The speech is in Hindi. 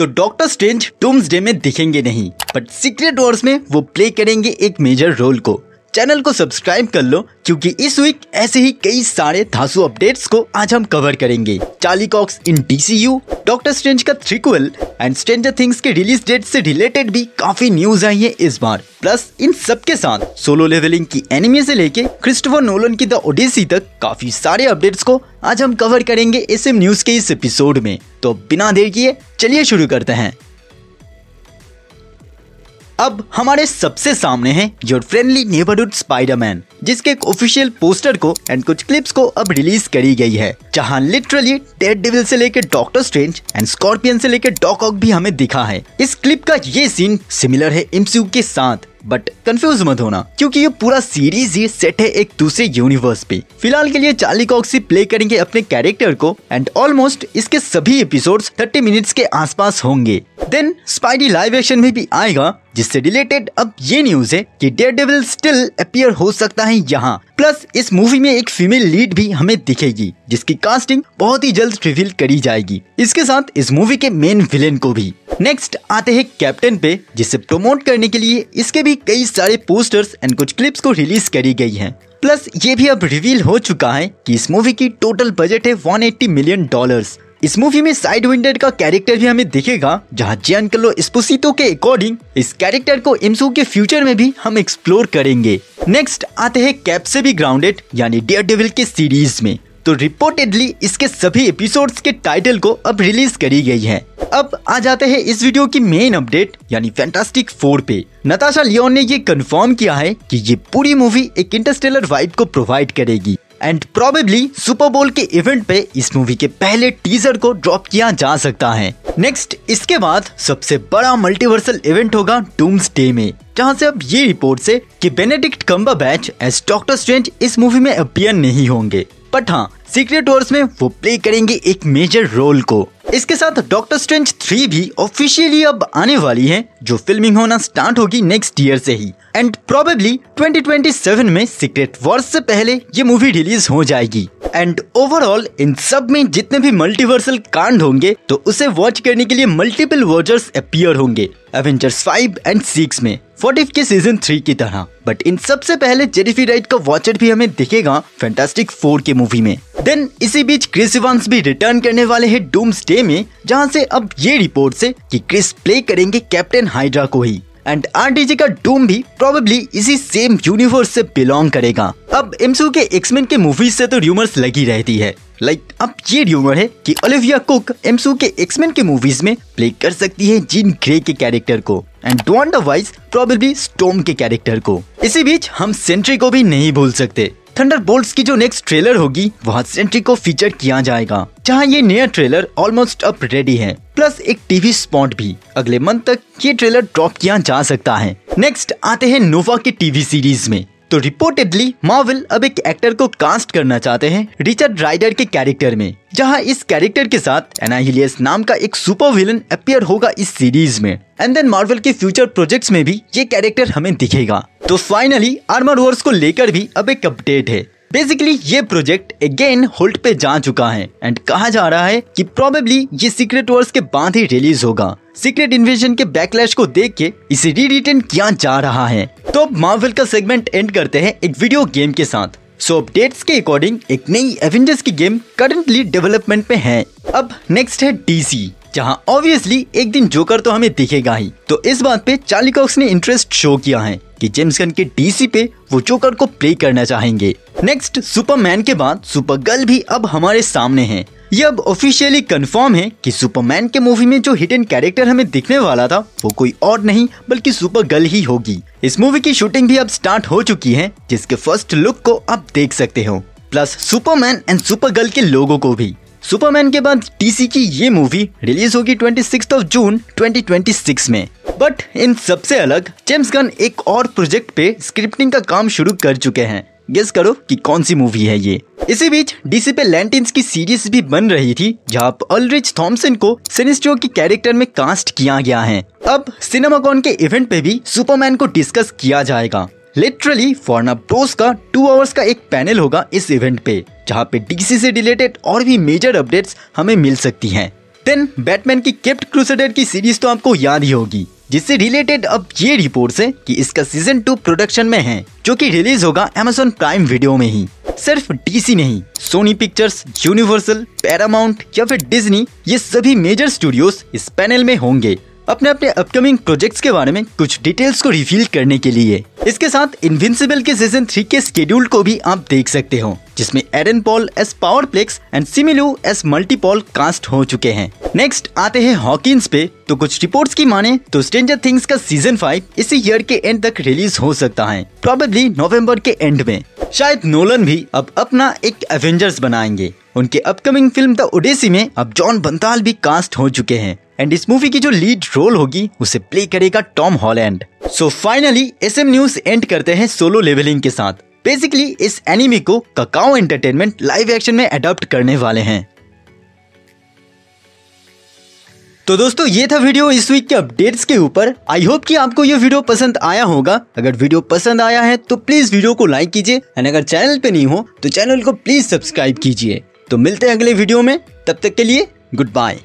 तो डॉक्टर स्ट्रेंज डूम्सडे में दिखेंगे नहीं, बट सीक्रेट वॉर्स में वो प्ले करेंगे एक मेजर रोल को। चैनल को सब्सक्राइब कर लो क्योंकि इस वीक ऐसे ही कई सारे धांसू अपडेट्स को आज हम कवर करेंगे। चार्ली कॉक्स इन DCU, डॉक्टर स्ट्रेंज का थ्रीक्वल एंड स्ट्रेंजर थिंग्स के रिलीज डेट से रिलेटेड भी काफी न्यूज आई है इस बार। प्लस इन सब के साथ सोलो लेवलिंग की एनिमे से लेके क्रिस्टोफर नोलन की द ओडिसी तक काफी सारे अपडेट्स को आज हम कवर करेंगे SM न्यूज के इस एपिसोड में। तो बिना देर किए चलिए शुरू करते हैं। अब हमारे सबसे सामने है योर फ्रेंडली नेबरहुड स्पाइडरमैन, जिसके एक ऑफिशियल पोस्टर को एंड कुछ क्लिप्स को अब रिलीज करी गई है, जहां लिटरली डेयरडेविल से लेकर डॉक्टर स्ट्रेंज एंड स्कॉर्पियन से लेकर डॉक ऑक भी हमें दिखा है। इस क्लिप का ये सीन सिमिलर है MCU के साथ, बट कंफ्यूज मत होना क्योंकि ये पूरा सीरीज ही सेट है एक दूसरे यूनिवर्स पे। फिलहाल के लिए चार्ली कॉक्स ही प्ले करेंगे अपने कैरेक्टर को एंड ऑलमोस्ट इसके सभी एपिसोड्स 30 मिनट्स के आसपास होंगे। देन स्पाइडी लाइव एक्शन में भी आएगा, जिससे रिलेटेड अब ये न्यूज है कि डेयरडेविल स्टिल अपीयर हो सकता है यहाँ। प्लस इस मूवी में एक फीमेल लीड भी हमें दिखेगी, जिसकी कास्टिंग बहुत ही जल्द रिवील करी जाएगी, इसके साथ इस मूवी के मेन विलेन को भी। नेक्स्ट आते हैं कैप्टन पे, जिसे प्रमोट करने के लिए इसके भी कई सारे पोस्टर्स एंड कुछ क्लिप्स को रिलीज करी गई हैं। प्लस ये भी अब रिवील हो चुका है कि इस मूवी की टोटल बजट है $180 मिलियन। इस मूवी में साइड विंडर का कैरेक्टर भी हमें दिखेगा, जहां जियानकार्लो एस्पोसितो के अकॉर्डिंग इस कैरेक्टर को MCU के फ्यूचर में भी हम एक्सप्लोर करेंगे। नेक्स्ट आते हैं कैप से भी ग्राउंडेड यानी डेयरडेविल के सीरीज में। तो रिपोर्टेडली इसके सभी एपिसोड्स के टाइटल को अब रिलीज करी गई है। अब आ जाते हैं इस वीडियो की मेन अपडेट यानी फैंटास्टिक 4 पे। नताशा लियोन ने ये कंफर्म किया है कि ये पूरी मूवी एक इंटरस्टेलर वाइब को प्रोवाइड करेगी एंड प्रोबेबली सुपर बोल के इवेंट पे इस मूवी के पहले टीजर को ड्रॉप किया जा सकता है। नेक्स्ट इसके बाद सबसे बड़ा मल्टीवर्सल इवेंट होगा डूम्सडे में, जहां से अब ये रिपोर्ट है कि Benedict Cumberbatch as Doctor Strange इस मूवी में अपीयर नहीं होंगे, बट हाँ सीक्रेट वॉर्स में वो प्ले करेंगे एक मेजर रोल को। इसके साथ डॉक्टर स्ट्रेंज 3 भी ऑफिशियली अब आने वाली है, जो फिल्मिंग होना स्टार्ट होगी नेक्स्ट ईयर से ही एंड प्रोबेबली 2027 में सीक्रेट वॉर्स से पहले ये मूवी रिलीज हो जाएगी। एंड ओवरऑल इन सब में जितने भी मल्टीवर्सल कांड होंगे तो उसे वॉच करने के लिए मल्टीपल वॉचर्स अपीयर होंगे एवेंजर्स 5 एंड 6 में, व्हाट इफ के सीजन 3 की तरह। बट इन सबसे पहले जेनिफर राइट का वॉचर भी हमें दिखेगा फैंटास्टिक 4 के मूवी में। देन इसी बीच क्रिस इवांस भी रिटर्न करने वाले हैं डूम्सडे में, जहां से अब ये रिपोर्ट है कि क्रिस प्ले करेंगे कैप्टन हाइड्रा को ही एंड RDJ का डूम भी प्रोबेबली इसी सेम यूनिवर्स से बिलोंग करेगा। अब MCU के एक्समैन के मूवीज से तो र्यूमर्स लगी रहती है, अब ये र्यूमर है कि ओलिविया कुक MCU के एक्समैन के मूवीज में प्ले कर सकती है जीन ग्रे के कैरेक्टर को and Wanda wise probably storm के कैरेक्टर को। इसी बीच हम सेंट्री को भी नहीं भूल सकते। थंडरबोल्ट्स की जो नेक्स्ट ट्रेलर होगी वहाँ सेंट्री को फीचर किया जाएगा, जहाँ ये नया ट्रेलर ऑलमोस्ट अब रेडी है। प्लस एक टीवी स्पॉट भी अगले मंथ तक ये ट्रेलर ड्रॉप किया जा सकता है। नेक्स्ट आते हैं नोवा के टीवी सीरीज में। तो रिपोर्टेडली मार्वल अब एक एक्टर को कास्ट करना चाहते हैं रिचर्ड राइडर के कैरेक्टर में, जहां इस कैरेक्टर के साथ एनाहिलियस नाम का एक सुपर विलन अपीयर होगा इस सीरीज में एंड देन मार्वल के फ्यूचर प्रोजेक्ट्स में भी ये कैरेक्टर हमें दिखेगा। तो फाइनली आर्मर वॉर्स को लेकर भी अब एक अपडेट है। बेसिकली ये प्रोजेक्ट अगेन होल्ड पे जा चुका है एंड कहा जा रहा है कि प्रोबेबली ये सीक्रेट वॉर्स के बाद ही रिलीज होगा। सीक्रेट इन्वेजन के बैकलैश को देख के इसे री-रिटन किया जा रहा है। तो अब मार्वल का सेगमेंट एंड करते हैं एक वीडियो गेम के साथ। सो अपडेट्स के अकॉर्डिंग एक नई एवेंजर्स की गेम करंटली डेवलपमेंट में है। अब नेक्स्ट है DC, जहां ऑब्वियसली एक दिन जोकर तो हमें दिखेगा ही। तो इस बात पे चार्ली कॉक्स ने इंटरेस्ट शो किया है कि जेम्स गन के DC पे वो जोकर को प्ले करना चाहेंगे। नेक्स्ट सुपरमैन के बाद सुपरगर्ल भी अब हमारे सामने है। ये अब ऑफिशियली कंफर्म है कि सुपरमैन के मूवी में जो हिडन कैरेक्टर हमें दिखने वाला था वो कोई और नहीं बल्कि सुपरगर्ल ही होगी। इस मूवी की शूटिंग भी अब स्टार्ट हो चुकी है, जिसके फर्स्ट लुक को आप देख सकते हो। प्लस सुपरमैन एंड सुपरगर्ल के लोगों को भी। सुपरमैन के बाद DC की ये मूवी रिलीज होगी 26 जून 2026 में। बट इन सबसे अलग जेम्स गन एक और प्रोजेक्ट पे स्क्रिप्टिंग का काम शुरू कर चुके हैं। गेस करो कि कौन सी मूवी है ये। इसी बीच DC पे लैंटिन्स की सीरीज भी बन रही थी, जहां अल्ड्रिच थॉमसन को सिनिस्टर के कैरेक्टर में कास्ट किया गया है। अब सिनेमाकॉन के इवेंट पे भी सुपरमैन को डिस्कस किया जाएगा। लिटरली वार्नर ब्रोस का 2 आवर्स का एक पैनल होगा इस इवेंट पे, जहाँ पे DC से रिलेटेड और भी मेजर अपडेट्स हमें मिल सकती हैं। देन बैटमैन की केप्ट क्रूसेडर की सीरीज तो आपको याद ही होगी, जिससे रिलेटेड अब ये रिपोर्ट्स है कि इसका सीजन 2 प्रोडक्शन में है, जो कि रिलीज होगा Amazon प्राइम वीडियो में ही। सिर्फ डीसी नहीं, सोनी पिक्चर्स, यूनिवर्सल, पैरामाउंट या फिर डिज्नी, ये सभी मेजर स्टूडियोज इस पैनल में होंगे अपने अपने अपकमिंग प्रोजेक्ट्स के बारे में कुछ डिटेल्स को रिवील करने के लिए। इसके साथ इनविंसिबल के सीजन 3 के स्केड्यूल को भी आप देख सकते हो, जिसमें Aaron Paul as Powerplex and Simu Liu as MultiPaul cast हो चुके हैं। नेक्स्ट आते हैं हॉकिंस पे। तो कुछ रिपोर्ट्स की माने तो स्ट्रेंजर थिंग्स का सीजन 5 इसी ईयर के एंड तक रिलीज हो सकता है, प्रोबेबली नवंबर के एंड में। शायद नोलन भी अब अपना एक एवेंजर्स बनाएंगे। उनके अपकमिंग फिल्म द ओडेसी में अब जॉन बंताल भी कास्ट हो चुके हैं एंड इस मूवी की जो लीड रोल होगी उसे प्ले करेगा Tom Holland. So finally SM news and करते हैं सोलो लेवलिंग के साथ। बेसिकली इस एनिमे को काकाओ एंटरटेनमेंट लाइव एक्शन में अडॉप्ट करने वाले हैं। तो दोस्तों ये था वीडियो इस वीक के अपडेट्स के ऊपर। आई होप कि आपको ये वीडियो पसंद आया होगा। अगर वीडियो पसंद आया है तो प्लीज वीडियो को लाइक कीजिए एंड अगर चैनल पे नहीं हो तो चैनल को प्लीज सब्सक्राइब कीजिए। तो मिलते हैं अगले वीडियो में, तब तक के लिए गुड बाय।